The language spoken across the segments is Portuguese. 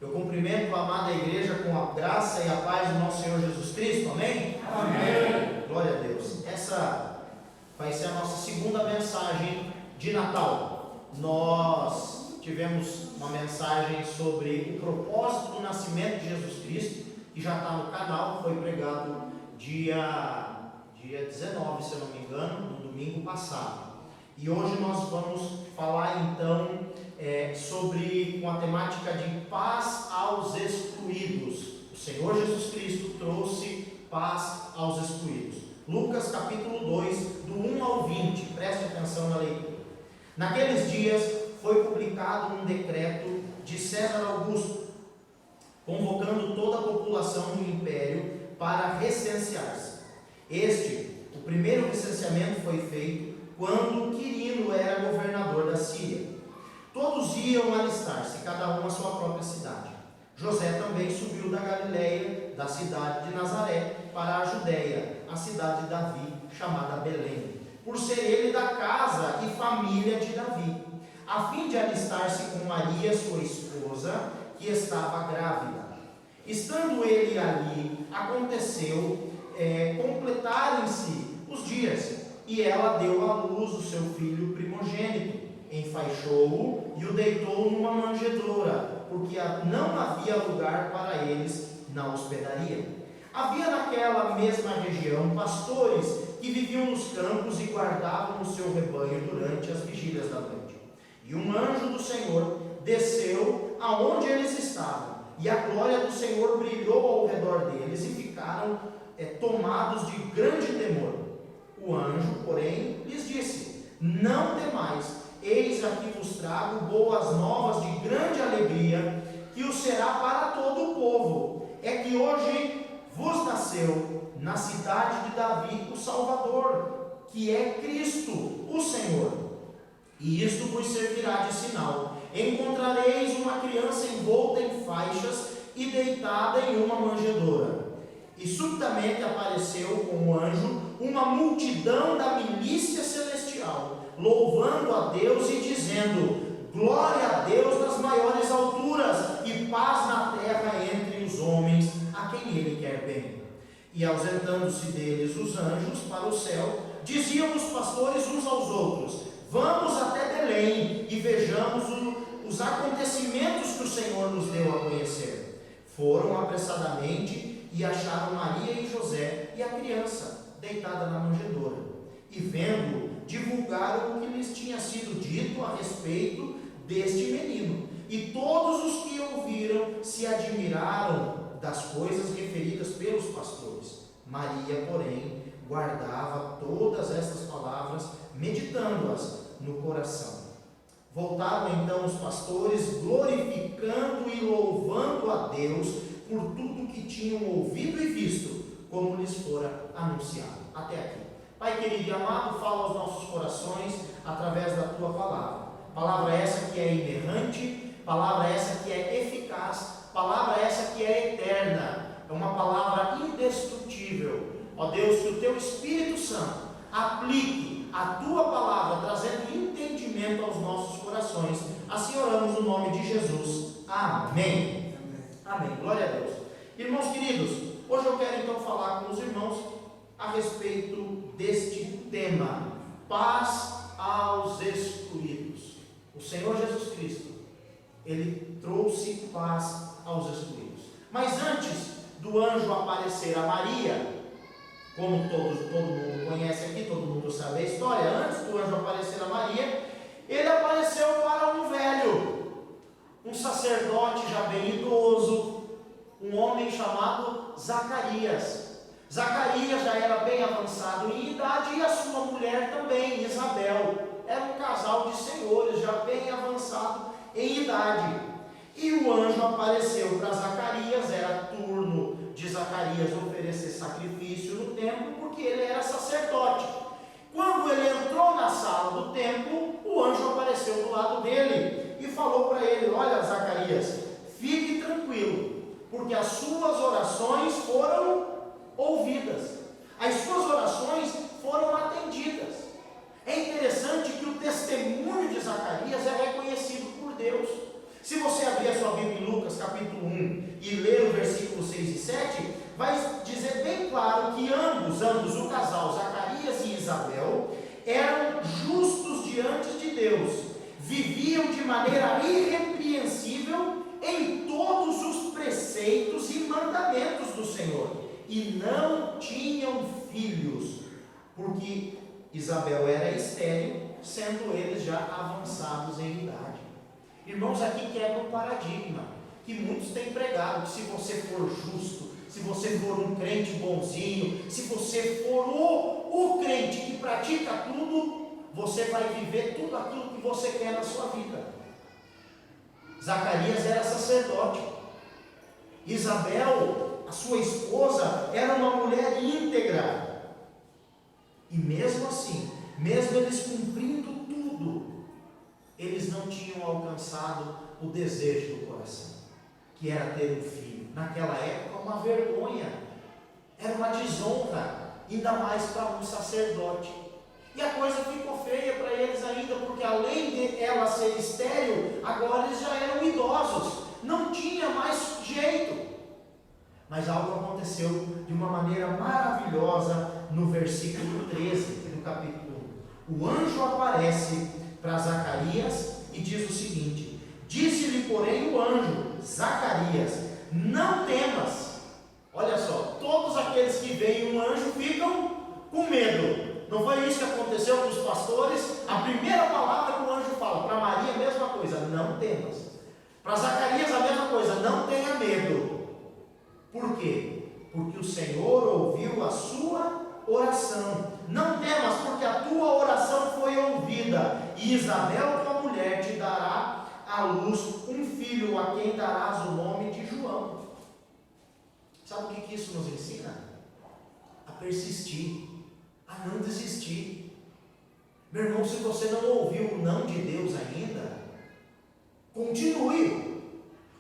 Eu cumprimento a amada igreja com a graça e a paz do nosso Senhor Jesus Cristo, amém? Amém. Glória a Deus. Essa vai ser a nossa segunda mensagem de Natal. Nós tivemos uma mensagem sobre o propósito do nascimento de Jesus Cristo, que já está no canal, foi pregado dia 19, se eu não me engano, no domingo passado. E hoje nós vamos falar então sobre com a temática de paz aos excluídos. O Senhor Jesus Cristo trouxe paz aos excluídos. Lucas capítulo 2, do 1 ao 20, preste atenção na leitura. Naqueles dias foi publicado um decreto de César Augusto, convocando toda a população do império para recensear-se. O primeiro recenseamento foi feito quando Quirino era governador da Síria. Todos iam alistar-se, cada um à sua própria cidade. José também subiu da Galileia, da cidade de Nazaré, para a Judéia, a cidade de Davi, chamada Belém, por ser ele da casa e família de Davi, a fim de alistar-se com Maria, sua esposa, que estava grávida. Estando ele ali, aconteceu completarem-se os dias, e ela deu à luz o seu filho primogênito, enfaixou-o e o deitou numa manjedoura, porque não havia lugar para eles na hospedaria. Havia naquela mesma região pastores que viviam nos campos e guardavam o seu rebanho durante as vigílias da noite. E um anjo do Senhor desceu aonde eles estavam, e a glória do Senhor brilhou ao redor deles, e ficaram tomados de grande temor. O anjo, porém, lhes disse: não temais, eis aqui vos trago boas novas de grande alegria, que o será para todo o povo. É que hoje vos nasceu na cidade de Davi o Salvador, que é Cristo, o Senhor. E isto vos servirá de sinal: encontrareis uma criança envolta em faixas e deitada em uma manjedoura. E subitamente apareceu com o anjo uma multidão da milícia celestial, louvando a Deus e dizendo: glória a Deus nas maiores alturas, e paz na terra entre os homens a quem Ele quer bem. E ausentando-se deles os anjos para o céu, diziam os pastores uns aos outros: vamos até Belém e vejamos os acontecimentos que o Senhor nos deu a conhecer. Foram apressadamente e acharam Maria e José e a criança deitada na manjedoura. E vendo, divulgaram o que lhes tinha sido dito a respeito deste menino. E todos os que ouviram se admiraram das coisas referidas pelos pastores. Maria, porém, guardava todas estas palavras, meditando-as no coração. Voltaram então os pastores, glorificando e louvando a Deus por tudo que tinham ouvido e visto, como lhes fora anunciado. Até aqui. Pai querido e amado, fala aos nossos corações através da Tua palavra. Palavra essa que é inerrante, palavra essa que é eficaz, palavra essa que é eterna. É uma palavra indestrutível. Ó Deus, que o Teu Espírito Santo aplique a Tua palavra, trazendo entendimento aos nossos corações. Assim oramos no nome de Jesus. Amém. Amém. Glória a Deus. Irmãos queridos, hoje eu quero então falar com os irmãos a respeito deste tema: paz aos excluídos. O Senhor Jesus Cristo, Ele trouxe paz aos excluídos. Mas antes do anjo aparecer a Maria, como todo mundo conhece aqui, todo mundo sabe a história, antes do anjo aparecer a Maria, ele apareceu para um velho, um sacerdote já bem idoso, um homem chamado Zacarias. Zacarias já era bem avançado em idade, e a sua mulher também, Isabel. Era um casal de senhores já bem avançado em idade. E o anjo apareceu para Zacarias. Era turno de Zacarias oferecer sacrifício no templo, porque ele era sacerdote. Quando ele entrou na sala do templo, o anjo apareceu do lado dele e falou para ele: olha, Zacarias, fique tranquilo, porque as suas orações foram ouvidas, as suas orações foram atendidas. É interessante que o testemunho de Zacarias é reconhecido por Deus. Se você abrir a sua Bíblia em Lucas capítulo 1 e ler o versículo 6 e 7, vai dizer bem claro que ambos, o casal, Zacarias e Isabel, eram justos diante de Deus, viviam de maneira irrepreensível em todos os preceitos e mandamentos do Senhor, e não tinham filhos, porque Isabel era estéril, sendo eles já avançados em idade. Irmãos, aqui quebra um paradigma que muitos têm pregado, que se você for justo, se você for um crente bonzinho, se você for o crente que pratica tudo, você vai viver tudo aquilo que você quer na sua vida. Zacarias era sacerdote, Isabel, a sua esposa, era uma mulher íntegra, e mesmo assim, mesmo eles cumprindo tudo, eles não tinham alcançado o desejo do coração, que era ter um filho. Naquela época, uma vergonha, era uma desonra, ainda mais para um sacerdote. E a coisa ficou feia para eles ainda, porque além de ela ser estéril, agora eles já eram idosos, não tinha mais jeito. Mas algo aconteceu de uma maneira maravilhosa no versículo 13 do capítulo 1. O anjo aparece para Zacarias e diz o seguinte: disse-lhe, porém, o anjo: Zacarias, não temas. Olha só, todos aqueles que veem um anjo ficam com medo. Não foi isso que aconteceu com os pastores? A primeira palavra que o anjo fala, para Maria a mesma coisa, não temas. Para Zacarias a mesma coisa, não tenha medo. Por quê? Porque o Senhor ouviu a sua oração. Não temas, porque a tua oração foi ouvida, e Isabel, tua mulher, te dará à luz um filho, a quem darás o nome de João. Sabe o que isso nos ensina? A persistir, a não desistir. Meu irmão, se você não ouviu o não de Deus ainda, continue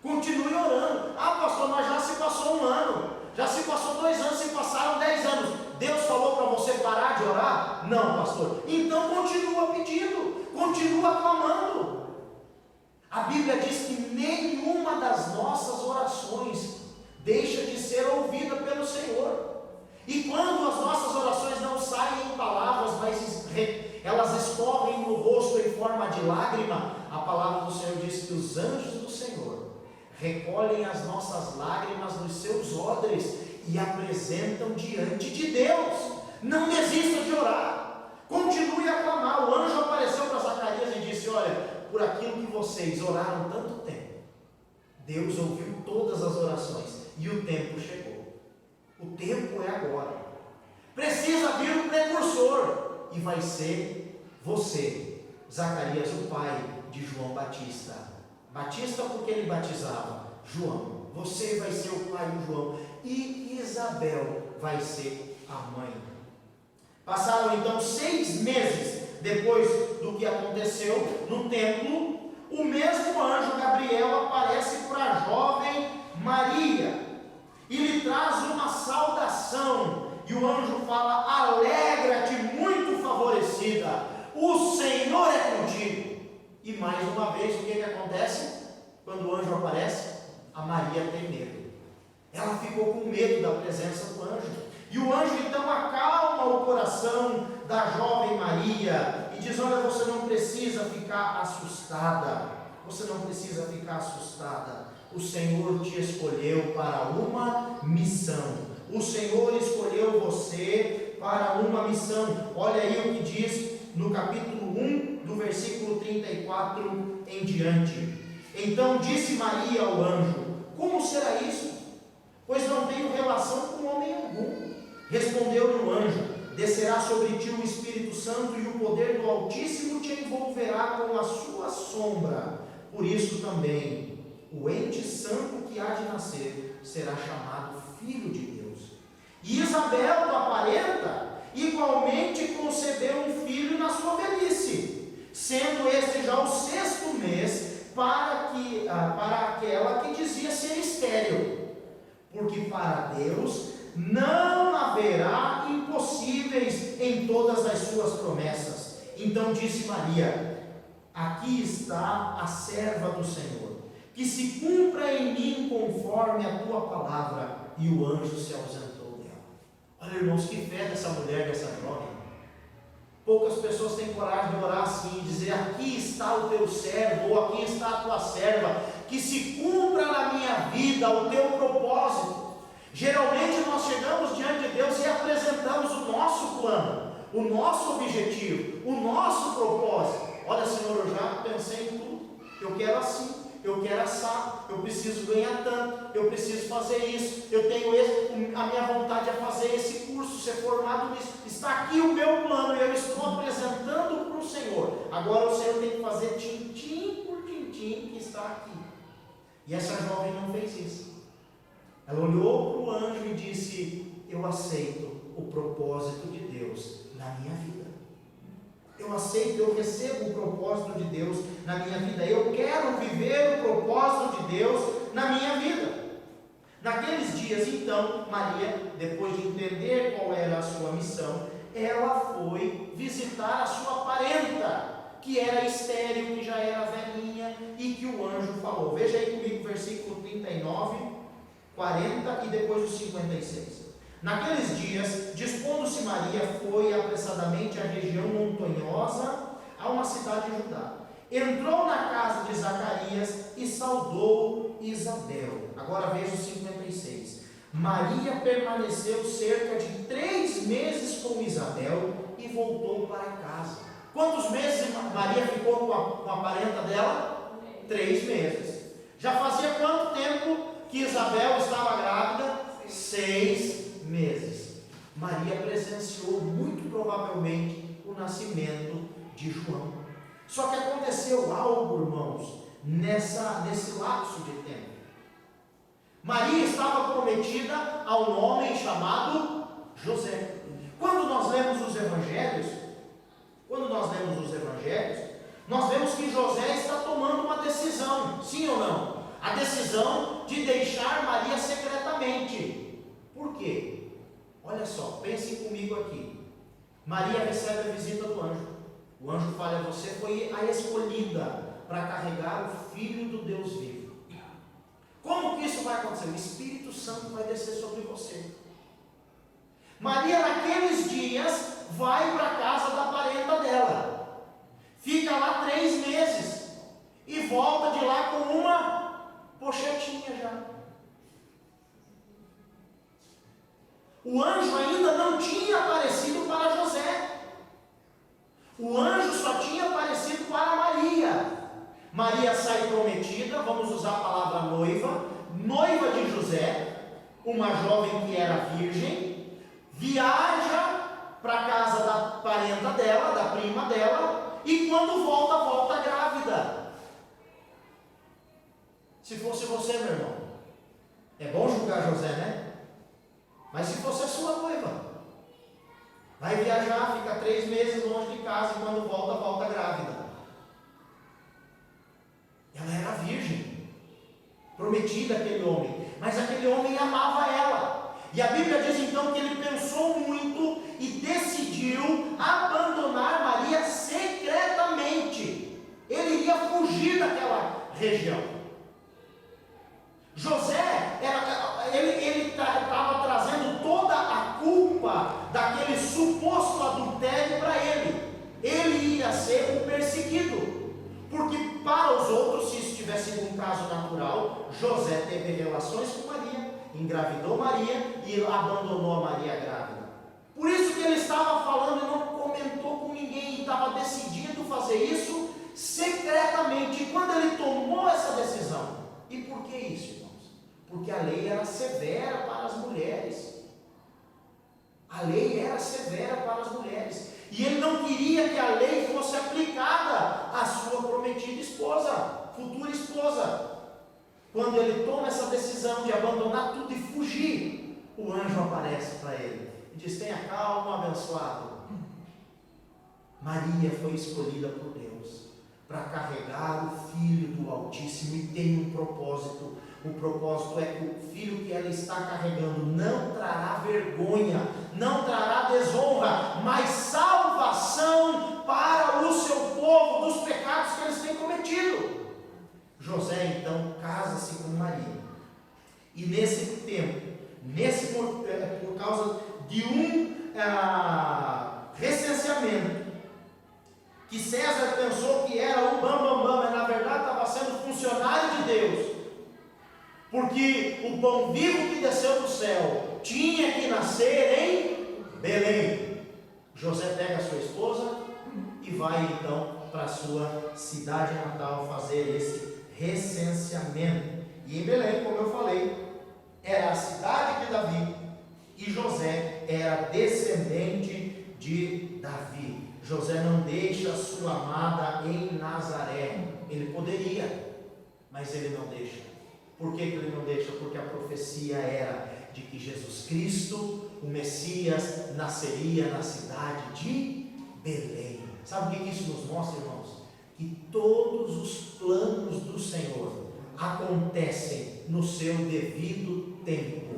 orando. Ah, pastor, mas já se passou um ano, já se passou 2 anos, se passaram 10 anos. Deus falou para você parar de orar? Não, pastor. Então continua pedindo, continua clamando. A Bíblia diz que nenhuma das nossas orações deixa de ser ouvida pelo Senhor. E quando as nossas orações não saem em palavras, mas elas escorrem no rosto em forma de lágrima, a palavra do Senhor diz que os anjos do Senhor recolhem as nossas lágrimas nos seus odres e apresentam diante de Deus. Não desista de orar, continue a clamar. O anjo apareceu para Zacarias e disse: olha, por aquilo que vocês oraram tanto tempo, Deus ouviu todas as orações e o tempo chegou. O tempo é agora. Precisa vir um precursor, e vai ser você, Zacarias, o pai de João Batista. Batista porque ele batizava. João, você vai ser o pai de João, e Isabel vai ser a mãe. Passaram então 6 meses depois do que aconteceu no templo. O mesmo anjo Gabriel aparece para a jovem Maria e lhe traz uma saudação, e o anjo fala: alegra-te, muito favorecida, o Senhor é contigo. E mais uma vez, o que acontece? Quando o anjo aparece, a Maria tem medo. Ela ficou com medo da presença do anjo, e o anjo então acalma o coração da jovem Maria e diz: olha, você não precisa ficar assustada, você não precisa ficar assustada. O Senhor te escolheu para uma missão. O Senhor escolheu você para uma missão. Olha aí o que diz no capítulo 1, do versículo 34 em diante. Então disse Maria ao anjo: como será isso? Pois não tenho relação com homem algum. Respondeu-lhe o anjo: descerá sobre ti o Espírito Santo, e o poder do Altíssimo te envolverá com a sua sombra. Por isso também o ente santo que há de nascer será chamado Filho de Deus. E Isabel, tua parenta, igualmente concebeu um filho na sua velhice, sendo este já o 6º mês para aquela que dizia ser estéril, porque para Deus não haverá impossíveis em todas as suas promessas. Então disse Maria: aqui está a serva do Senhor, que se cumpra em mim conforme a tua palavra. E o anjo se ausentou dela. Olha, irmãos, que fé dessa mulher, dessa jovem. Poucas pessoas têm coragem de orar assim, dizer: aqui está o teu servo, ou aqui está a tua serva, que se cumpra na minha vida o teu propósito. Geralmente nós chegamos diante de Deus e apresentamos o nosso plano, o nosso objetivo, o nosso propósito. Olha, Senhor, eu já pensei em tudo, eu quero assim, eu quero assar, eu preciso ganhar tanto, eu preciso fazer isso, eu tenho esse, a minha vontade é fazer esse curso, ser formado nisso, está aqui o meu plano, e eu estou apresentando para o Senhor. Agora o Senhor tem que fazer tintim por tintim que está aqui. E essa jovem não fez isso. Ela olhou para o anjo e disse: eu aceito o propósito de Deus na minha vida. Eu aceito, eu recebo o propósito de Deus na minha vida. Eu quero viver o propósito de Deus na minha vida. Naqueles dias, então, Maria, depois de entender qual era a sua missão, ela foi visitar a sua parenta, que era estéril, que já era velhinha, e que o anjo falou. Veja aí comigo o versículo 39, 40 e depois o 56. Naqueles dias, dispondo-se Maria, foi apressadamente à região montanhosa, a uma cidade de Judá. Entrou na casa de Zacarias e saudou Isabel. Agora veja o 56. Maria permaneceu cerca de 3 meses com Isabel e voltou para casa. Quantos meses Maria ficou com a parenta dela? 3 meses. Já fazia quanto tempo que Isabel estava grávida? 6 meses. Maria presenciou muito provavelmente o nascimento de João. Só que aconteceu algo, irmãos, nesse lapso de tempo. Maria estava prometida a um homem chamado José. Quando nós lemos os evangelhos, nós vemos que José está tomando uma decisão, sim ou não? A decisão de deixar Maria secretamente. Por quê? Olha só, pensem comigo aqui. Maria recebe a visita do anjo. O anjo fala: você foi a escolhida para carregar o Filho do Deus vivo. Como que isso vai acontecer? O Espírito Santo vai descer sobre você. Maria, naqueles dias, vai para a casa da parenta dela. Fica lá 3 meses. E volta de lá com uma pochetinha já. O anjo ainda não tinha aparecido para José. O anjo só tinha aparecido para Maria. Maria sai prometida, vamos usar a palavra noiva de José, uma jovem que era virgem, viaja para a casa da parenta dela, da prima dela, e quando volta grávida. Se fosse você, meu irmão, é bom julgar José, né? Mas se fosse a sua noiva, vai viajar, fica 3 meses longe de casa e quando volta grávida. Ela era virgem, prometida àquele homem, mas aquele homem amava ela. E a Bíblia diz então que ele pensou muito e decidiu abandonar Maria secretamente. Ele iria fugir daquela região. José, ele estava trazendo toda a culpa daquele suposto adultério para ele. Ele ia ser o perseguido. Porque para os outros, se isso tivesse sido um caso natural, José teve relações com Maria, engravidou Maria e abandonou a Maria grávida. Por isso que ele estava falando e não comentou com ninguém, e estava decidindo fazer isso secretamente. E quando ele tomou essa decisão, e por que isso, irmãos? Porque a lei era severa para as mulheres. A lei era severa para as mulheres. E ele não queria que a lei fosse aplicada à sua prometida esposa, futura esposa. Quando ele toma essa decisão de abandonar tudo e fugir, o anjo aparece para ele e diz: tenha calma, abençoado. Maria foi escolhida por Deus para carregar o Filho do Altíssimo e tem um propósito. O propósito é que o filho que ela está carregando não trará vergonha, não trará desonra, mas salvação para o seu povo dos pecados que eles têm cometido. José então casa-se com Maria. E nesse tempo, por causa de um recenseamento, que César pensou que era o bambambam, mas na verdade estava sendo funcionário de Deus, porque o pão vivo que desceu do céu tinha que nascer em Belém. José pega a sua esposa e vai então para a sua cidade natal fazer esse recenseamento. E em Belém, como eu falei, era a cidade de Davi, e José era descendente de Davi. José não deixa a sua amada em Nazaré. Ele poderia, mas ele não deixa. Por que ele não deixa? Porque a profecia era de que Jesus Cristo, o Messias, nasceria na cidade de Belém. Sabe o que isso nos mostra, irmãos? Que todos os planos do Senhor acontecem no seu devido tempo.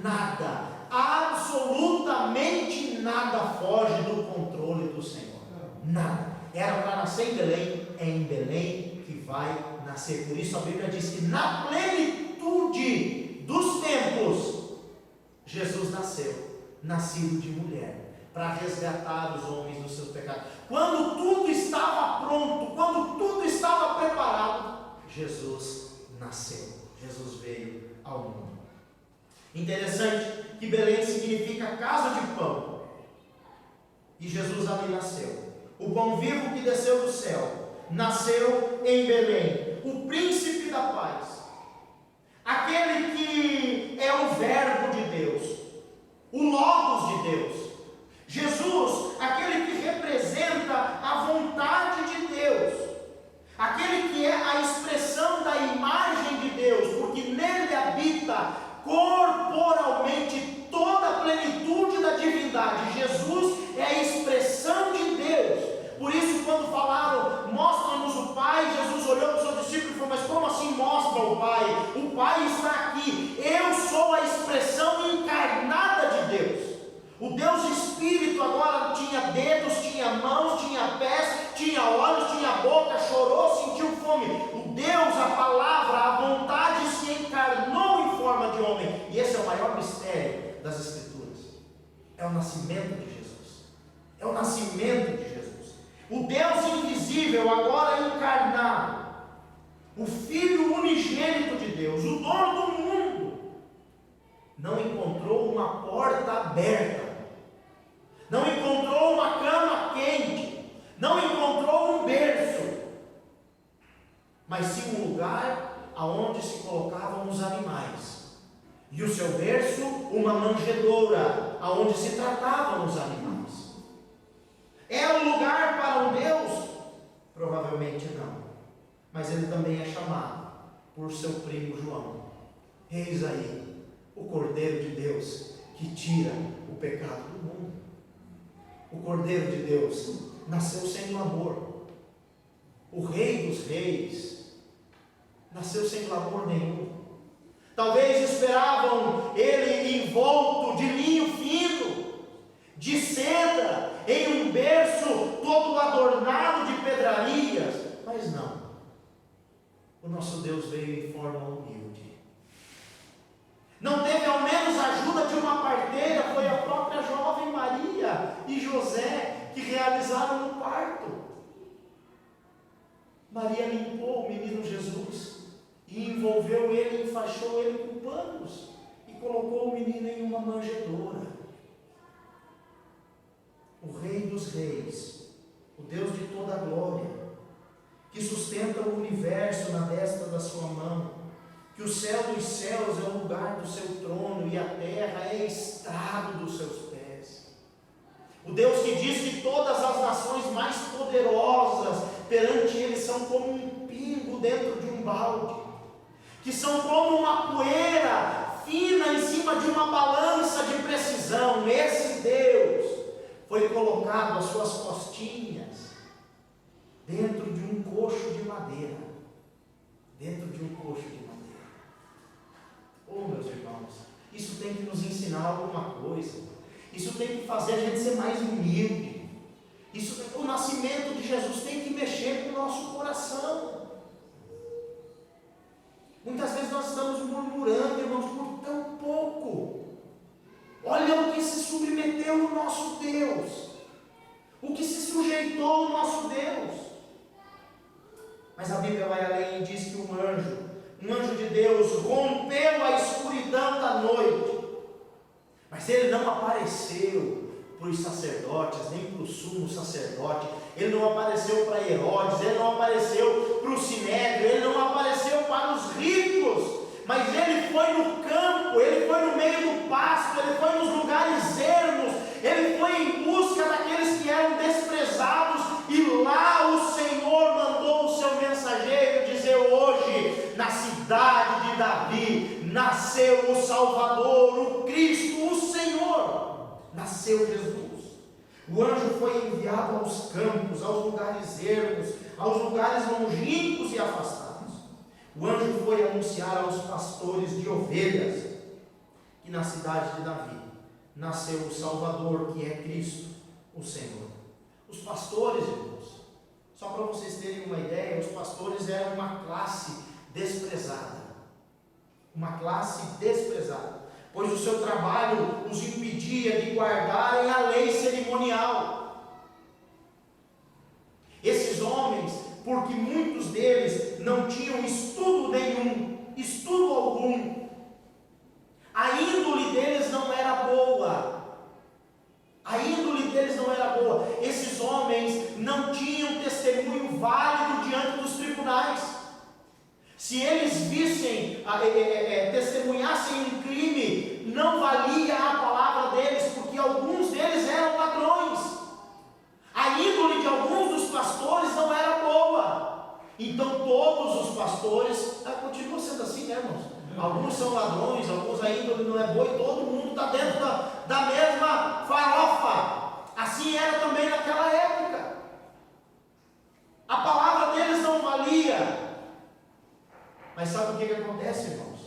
Nada, absolutamente nada foge do controle do Senhor. Nada. Era para nascer em Belém, é em Belém que vai nascer. Por isso a Bíblia diz que na plenitude dos tempos, Jesus nasceu, nascido de mulher, para resgatar os homens dos seus pecados. Quando tudo estava pronto, quando tudo estava preparado, Jesus nasceu. Jesus veio ao mundo. Interessante que Belém significa casa de pão, e Jesus ali nasceu. O pão vivo que desceu do céu nasceu em Belém. O príncipe da paz, aquele que é o verbo de Deus, o logos de Deus, Jesus, aquele que representa a vontade de Deus, aquele que é a expressão da imagem de Deus, porque nele habita corporalmente toda a plenitude da divindade. Jesus é a expressão de Deus. Por isso, quando falaram, mostra-nos o Pai, Jesus olhou para os seus discípulos e falou: mas como assim mostra o Pai? O Pai está aqui. Eu sou a expressão encarnada de Deus. O Deus Espírito agora tinha dedos, tinha mãos, tinha pés, tinha olhos, tinha boca, chorou, sentiu fome. O Deus, a palavra, a vontade se encarnou em forma de homem. E esse é o maior mistério das Escrituras. É o nascimento de Jesus. É o nascimento de Jesus. O Deus invisível, agora encarnado, o Filho unigênito de Deus, o dono do mundo, não encontrou uma porta aberta, não encontrou uma cama quente, não encontrou um berço, mas sim um lugar aonde se colocavam os animais, e o seu berço uma manjedoura, aonde se tratavam os animais. É um lugar para um Deus? Provavelmente não, mas ele também é chamado por seu primo João. Eis aí o Cordeiro de Deus que tira o pecado do mundo. O Cordeiro de Deus nasceu sem clamor. O Rei dos Reis nasceu sem clamor nenhum. Talvez esperavam ele envolto de linho fino, de seda, em um berço todo adornado de pedrarias, mas não. O nosso Deus veio em forma humilde. Não teve ao menos a ajuda de uma parteira, foi a própria jovem Maria e José que realizaram o parto. Maria limpou o menino Jesus e envolveu ele, enfaixou ele com panos e colocou o menino em uma manjedoura. O Rei dos Reis, o Deus de toda a glória, que sustenta o universo na destra da sua mão, que o céu dos céus é o lugar do seu trono e a terra é estrado dos seus pés. O Deus que diz que todas as nações mais poderosas perante ele são como um pingo dentro de um balde, que são como uma poeira fina em cima de uma balança de precisão. Esse Deus foi colocado as suas costinhas dentro de um coxo de madeira. Dentro de um coxo de madeira. Oh, meus irmãos, isso tem que nos ensinar alguma coisa. Isso tem que fazer a gente ser mais humilde. O nascimento de Jesus tem que mexer com o nosso coração. deitou o nosso Deus. Mas a Bíblia vai além e diz que um anjo de Deus, rompeu a escuridão da noite. Mas ele não apareceu para os sacerdotes, nem para o sumo sacerdote, ele não apareceu para Herodes, ele não apareceu para o sinédrio, ele não apareceu para os ricos, mas ele foi no campo, ele foi no meio do pasto, ele foi nos lugares ermos, ele foi em busca daqueles que eram desprezados, e lá o Senhor mandou o seu mensageiro dizer: hoje, na cidade de Davi, nasceu o Salvador, o Cristo, o Senhor, nasceu Jesus. O anjo foi enviado aos campos, aos lugares ermos, aos lugares longínquos e afastados. O anjo foi anunciar aos pastores de ovelhas que na cidade de Davi nasceu o Salvador, que é Cristo, o Senhor. Os pastores, irmãos, só para vocês terem uma ideia, os pastores eram uma classe desprezada. Uma classe desprezada, pois o seu trabalho os impedia de guardarem a lei cerimonial. Esses homens, porque muitos deles não tinham estudo nenhum, estudo algum, a índole deles não era boa. A índole deles não era boa. Esses homens não tinham testemunho válido diante dos tribunais. Se eles vissem, testemunhassem um crime, não valia a palavra deles, porque alguns deles eram ladrões. A índole de alguns dos pastores não era boa. Então todos os pastores, continua sendo assim, né, irmãos? Alguns são ladrões, alguns a índole não é boa, e todo mundo está dentro da mesma farofa. Assim era também naquela época. A palavra deles não valia. Mas sabe o que acontece, irmãos?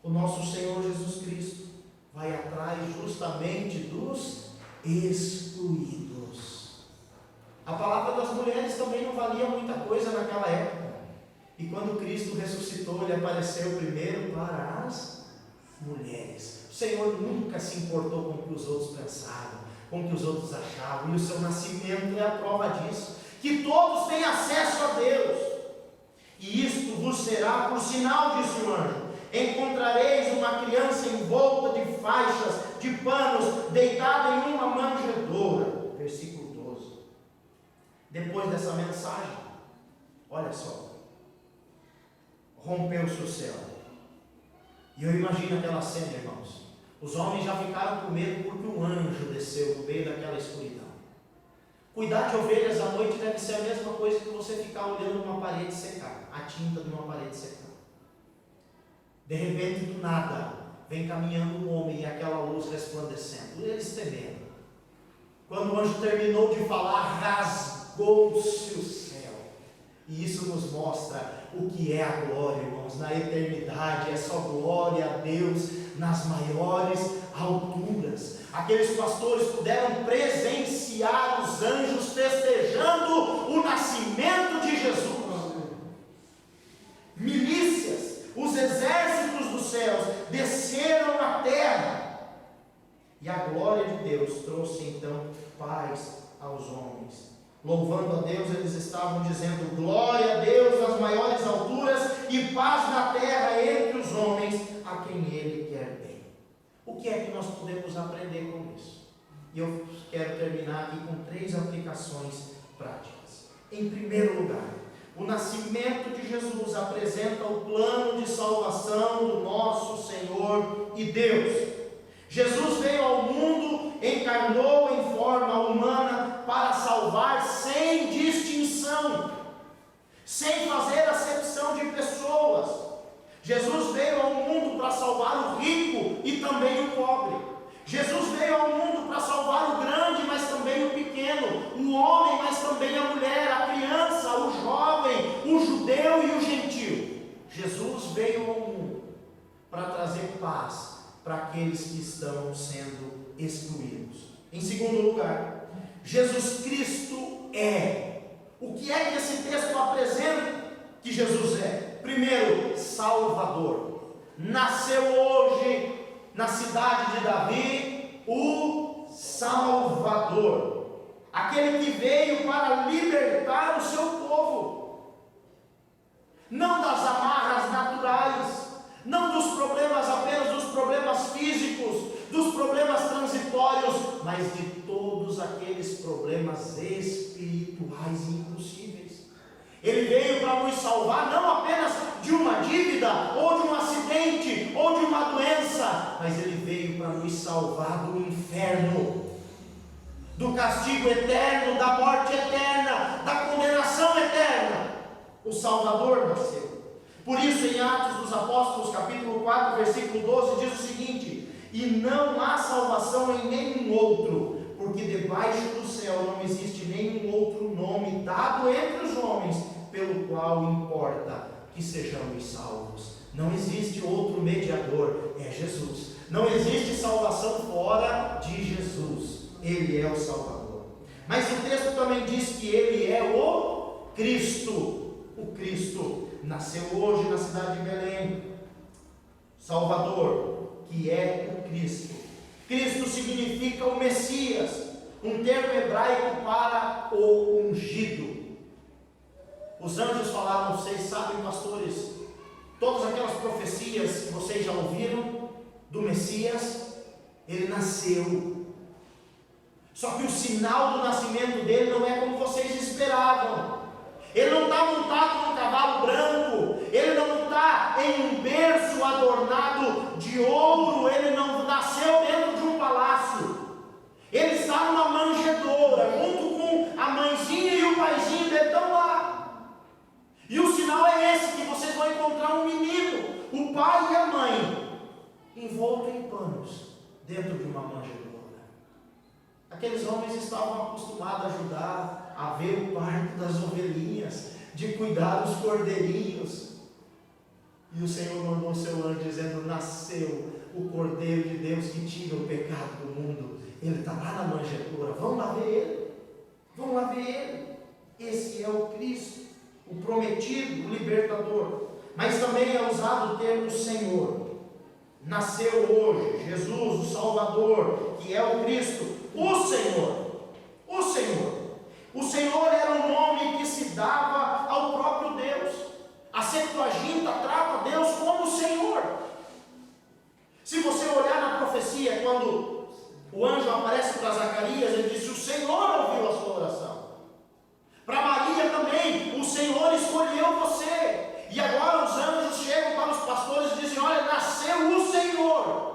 O nosso Senhor Jesus Cristo vai atrás justamente dos excluídos. A palavra das mulheres também não valia muita coisa naquela época. E quando Cristo ressuscitou, Ele apareceu primeiro para as mulheres. O Senhor nunca se importou com o que os outros pensavam, com o que os outros achavam, e o seu nascimento é a prova disso, que todos têm acesso a Deus. E isto vos será por sinal, disse o anjo: encontrareis uma criança envolta de faixas, de panos, deitada em uma manjedoura. Versículo 12. Depois dessa mensagem, olha só, rompeu-se o céu. E eu imagino aquela cena, irmãos. Os homens já ficaram com medo porque um anjo desceu no meio daquela escuridão. Cuidar de ovelhas à noite deve ser a mesma coisa que você ficar olhando uma parede secar, a tinta de uma parede secar. De repente, do nada, vem caminhando um homem e aquela luz resplandecendo. Eles temeram. Quando o anjo terminou de falar, rasgou-se o céu. E isso nos mostra o que é a glória, irmãos. Na eternidade é só glória a Deus nas maiores alturas. Aqueles pastores puderam presenciar os anjos festejando o nascimento de Jesus. Milícias, os exércitos dos céus desceram na terra, e a glória de Deus trouxe então paz aos homens. Louvando a Deus, eles estavam dizendo: glória a Deus nas maiores alturas e paz na terra entre os homens a quem Ele quer bem. O que é que nós podemos aprender com isso? E eu quero terminar aqui com 3 aplicações práticas. Em primeiro lugar, o nascimento de Jesus apresenta o plano de salvação do nosso Senhor e Deus. Jesus veio ao mundo, encarnou em forma humana para salvar sem distinção, sem fazer acepção de pessoas. Jesus veio ao mundo para salvar o rico e também o pobre. Jesus veio ao mundo para salvar o grande, mas também o pequeno, o homem, mas também a mulher, a criança, o jovem, o judeu e o gentil. Jesus veio ao mundo para trazer paz para aqueles que estão sendo excluídos. Em segundo lugar, Jesus Cristo é. O que é que esse texto apresenta que Jesus é? Primeiro, Salvador. Nasceu hoje na cidade de Davi o Salvador. aquele que veio para libertar o seu povo, não das amarras naturais, não dos problemas, apenas dos problemas físicos, dos problemas transitórios, mas de todos aqueles problemas espirituais e impossíveis. Ele veio para nos salvar não apenas de uma dívida, ou de um acidente, ou de uma doença, mas Ele veio para nos salvar do inferno, do castigo eterno, da morte eterna, da condenação eterna. O Salvador nasceu. Por isso, em Atos dos Apóstolos, capítulo 4, versículo 12, diz o seguinte: e não há salvação em nenhum outro, porque debaixo do céu não existe nenhum outro nome dado entre os homens, pelo qual importa que sejamos salvos. Não existe outro mediador, é Jesus. Não existe salvação fora de Jesus. Ele é o Salvador. Mas o texto também diz que Ele é o Cristo. O Cristo nasceu hoje na cidade de Belém. Salvador, que é o Cristo. Cristo significa o Messias, um termo hebraico para o ungido. Os anjos falaram, vocês sabem, pastores, todas aquelas profecias que vocês já ouviram do Messias, ele nasceu. Só que o sinal do nascimento dele não é como vocês esperavam. Ele não está montado num cavalo branco, ele não está em um berço adornado de ouro, ele não nasceu dentro de um palácio. Ele está numa manjedoura, junto com a mãezinha e o paizinho dele estão lá. E o sinal é esse, que vocês vão encontrar um menino, o pai e a mãe, envolto em panos, dentro de uma manjedoura. Aqueles homens estavam acostumados a ajudar a ver o parto das ovelhinhas, de cuidar dos cordeirinhos. E o Senhor mandou o seu anjo dizendo: nasceu o Cordeiro de Deus que tira o pecado do mundo. Ele está lá na manjedoura, vão lá ver ele, vão lá ver ele. Esse é o Cristo, o prometido, o libertador. Mas também é usado o termo Senhor. Nasceu hoje Jesus, o Salvador, que é o Cristo, o Senhor. O Senhor. O Senhor era um nome que se dava ao próprio Deus. A Septuaginta trata Deus como Senhor. Se você olhar na profecia, quando o anjo aparece para Zacarias, ele disse: o Senhor ouviu a sua oração. Para Maria também, o Senhor escolheu você. E agora os anjos chegam para os pastores e dizem: olha, nasceu o Senhor.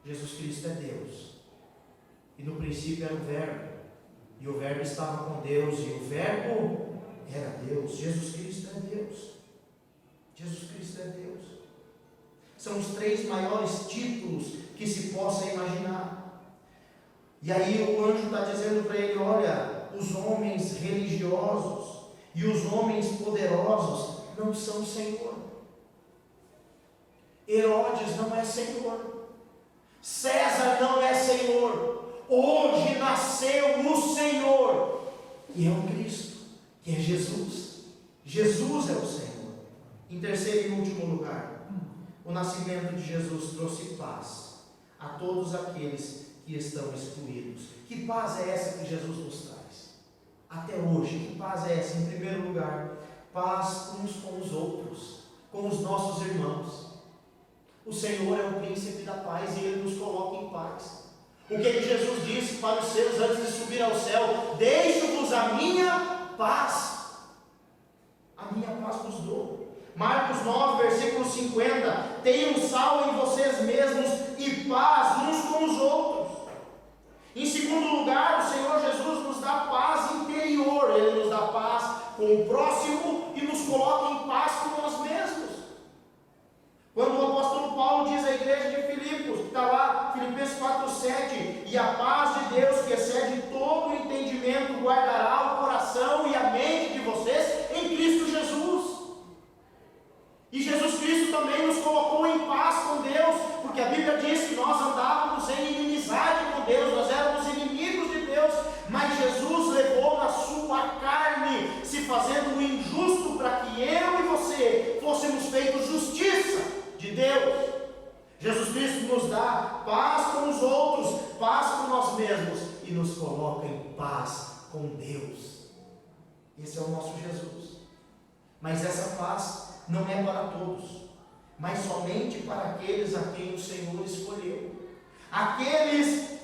Jesus Cristo é Deus. E no princípio era o Verbo. E o Verbo estava com Deus. E o Verbo era Deus. Jesus Cristo é Deus. Jesus Cristo é Deus. São os três maiores títulos que se possa imaginar. E aí o anjo está dizendo para ele: olha, os homens religiosos e os homens poderosos não são Senhor. Herodes não é Senhor. César não é Senhor. Hoje nasceu o Senhor, e é o Cristo, que é Jesus. Jesus é o Senhor. Em terceiro e último lugar, o nascimento de Jesus trouxe paz a todos aqueles que estão excluídos. Que paz é essa que Jesus nos traz? Até hoje, que paz é essa? Em primeiro lugar, paz uns com os outros, com os nossos irmãos. O Senhor é o príncipe da paz e Ele nos coloca em paz. O que Jesus disse para os seus antes de subir ao céu? Deixo-vos a minha paz. A minha paz vos dou. Marcos 9, versículo 50. Tenham sal em vocês mesmos e paz uns com os outros. Em segundo lugar, o Senhor Jesus nos dá paz interior. Ele nos dá paz com o próximo e nos coloca em paz com nós mesmos. Quando o apóstolo Paulo diz à igreja de Filipos, que está lá, Filipenses 4,7, e a paz de Deus, que excede todo o entendimento, guardará o coração e a mente de vocês em Cristo Jesus. E Jesus Cristo também nos colocou em paz com Deus, porque a Bíblia diz que nós andávamos em inimizade com Deus, nós éramos inimigos de Deus, mas Jesus levou na sua carne, se fazendo o injusto, para que eu e você fôssemos feitos justiça de Deus. Jesus Cristo nos dá paz com os outros, paz com nós mesmos e nos coloca em paz com Deus. Esse é o nosso Jesus. Mas essa paz não é para todos, mas somente para aqueles a quem o Senhor escolheu. Aqueles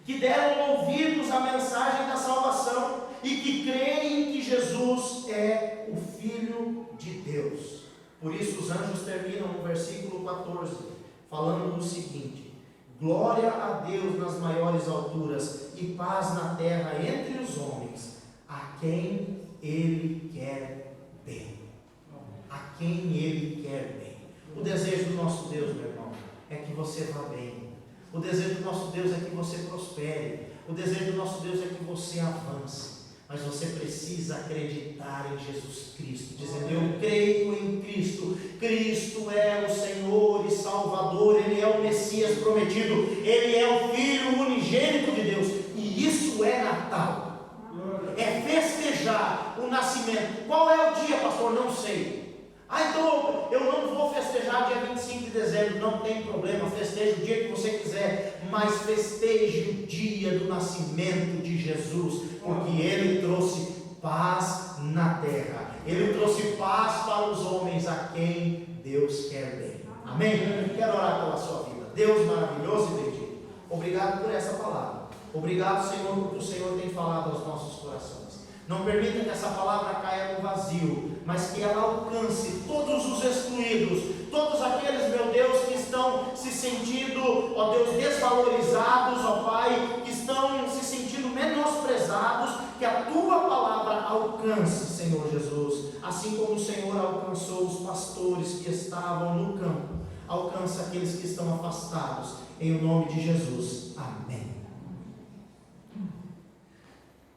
que deram ouvidos à mensagem da salvação e que creem que Jesus é o Filho de Deus. Por isso os anjos terminam no versículo 14, falando o seguinte: glória a Deus nas maiores alturas e paz na terra entre os homens, a quem Ele quer bem. A quem Ele quer bem. O desejo do nosso Deus, meu irmão, é que você vá bem. O desejo do nosso Deus é que você prospere. O desejo do nosso Deus é que você avance. Mas você precisa acreditar em Jesus Cristo, dizendo: eu creio em Cristo. Cristo é o Senhor e Salvador. Ele é o Messias prometido. Ele é o Filho unigênito de Deus. E isso é Natal. É festejar o nascimento. Qual é o dia, pastor? Não sei. Então eu não vou festejar dia 25 de dezembro. Não tem problema, festeje o dia que você quiser, mas festeje o dia do nascimento de Jesus, porque Ele trouxe paz na terra. Ele trouxe paz para os homens a quem Deus quer bem. Amém? Quero orar pela sua vida. Deus maravilhoso e bendito, obrigado por essa palavra. Obrigado, Senhor, porque o Senhor tem falado aos nossos corações. Não permita que essa palavra caia no vazio, mas que ela alcance todos os excluídos, todos aqueles, meu Deus, que estão se sentindo, ó Deus, desvalorizados, ó Pai, que estão se sentindo menosprezados. Que a Tua palavra alcance, Senhor Jesus, assim como o Senhor alcançou os pastores que estavam no campo. Alcança aqueles que estão afastados, em nome de Jesus. Amém.